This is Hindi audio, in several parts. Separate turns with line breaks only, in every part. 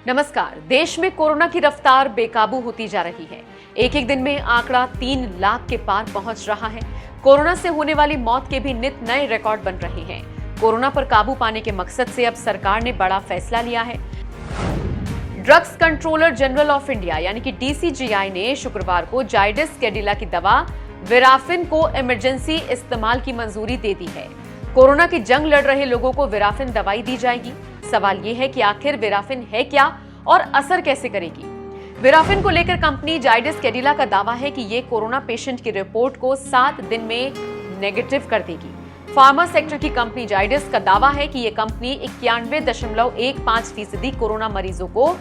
नमस्कार। देश में कोरोना की रफ्तार बेकाबू होती जा रही है। एक एक दिन में आंकड़ा 3 लाख के पार पहुंच रहा है। कोरोना से होने वाली मौत के भी नित नए रिकॉर्ड बन रहे हैं। कोरोना पर काबू पाने के मकसद से अब सरकार ने बड़ा फैसला लिया है। Drugs controller general of India यानी कि DCGI ने शुक्रवार को जाइडस कैडिला की दवा विराफिन को इमरजेंसी इस्तेमाल की मंजूरी दे दी है। कोरोना की जंग लड़ रहे लोगों को विराफिन दवाई दी जाएगी। सवाल ये है कि आखिर विराफिन है क्या और असर कैसे करेगी। विराफिन को लेकर कंपनी जाइडस कैडिला का दावा है कि ये कोरोना पेशेंट की रिपोर्ट को 7 दिन में नेगेटिव कर देगी। फार्मा सेक्टर की कंपनी जाइडस का दावा है कि ये कंपनी 91.15% कोरोना मरीजों को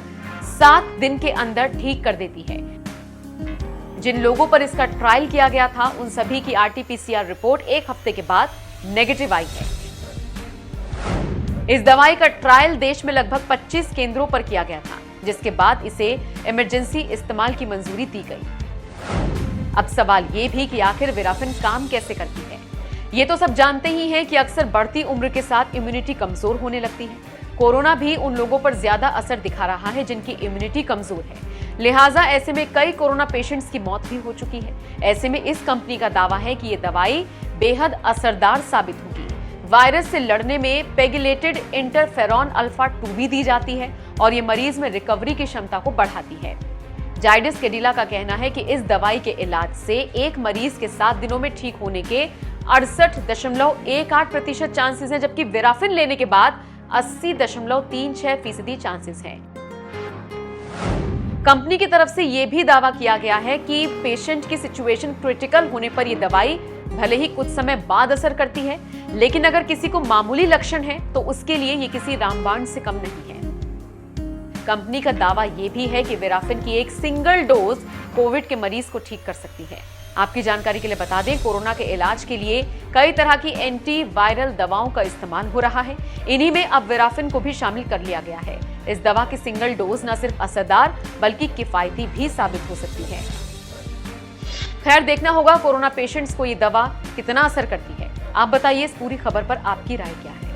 7 दिन के अंदर ठीक कर देती है। जिन लोगों पर इसका ट्रायल किया गया था उन सभी की RT-PCR रिपोर्ट 1 हफ्ते के बाद नेगेटिव आई है। इस दवाई का ट्रायल देश में लगभग 25 केंद्रों पर किया गया था, जिसके बाद इसे इमरजेंसी इस्तेमाल की मंजूरी दी गई। अब सवाल ये भी कि आखिर विराफिन काम कैसे करती है। ये तो सब जानते ही हैं कि अक्सर बढ़ती उम्र के साथ इम्यूनिटी कमजोर होने लगती है। कोरोना भी उन लोगों पर ज्यादा असर दिखा रहा है जिनकी इम्यूनिटी कमजोर है। लिहाजा ऐसे में कई कोरोना पेशेंट्स की मौत भी हो चुकी है। ऐसे में इस कंपनी का दावा है कि ये दवाई बेहद असरदार साबित होगी। वायरस से लड़ने में पेगिलेटेड इंटरफेरॉन अल्फा 2 भी दी जाती है और ये मरीज में रिकवरी की क्षमता को बढ़ाती है। जाइडस कैडिला का कहना है कि इस दवाई के इलाज से एक मरीज के 7 दिनों में ठीक होने के 68.18% चांसेस हैं, जबकि विराफिन लेने के बाद 80.36% चांसेस हैं। कंपनी की तरफ से यह भी दावा किया गया है कि पेशेंट की सिचुएशन क्रिटिकल होने पर यह दवाई भले ही कुछ समय बाद असर करती है, लेकिन अगर किसी को मामूली लक्षण है तो उसके लिए ये किसी रामबाण से कम नहीं है। कंपनी का दावा यह भी है कि विराफिन की एक सिंगल डोज कोविड के मरीज को ठीक कर सकती है। आपकी जानकारी के लिए बता दें, कोरोना के इलाज के लिए कई तरह की एंटीवायरल दवाओं का इस्तेमाल हो रहा है। इन्हीं में अब विराफिन को भी शामिल कर लिया गया है। इस दवा की सिंगल डोज न सिर्फ असरदार बल्कि किफायती भी साबित हो सकती है। खैर, देखना होगा कोरोना पेशेंट्स को ये दवा कितना असर करती है। आप बताइए, इस पूरी खबर पर आपकी राय क्या है।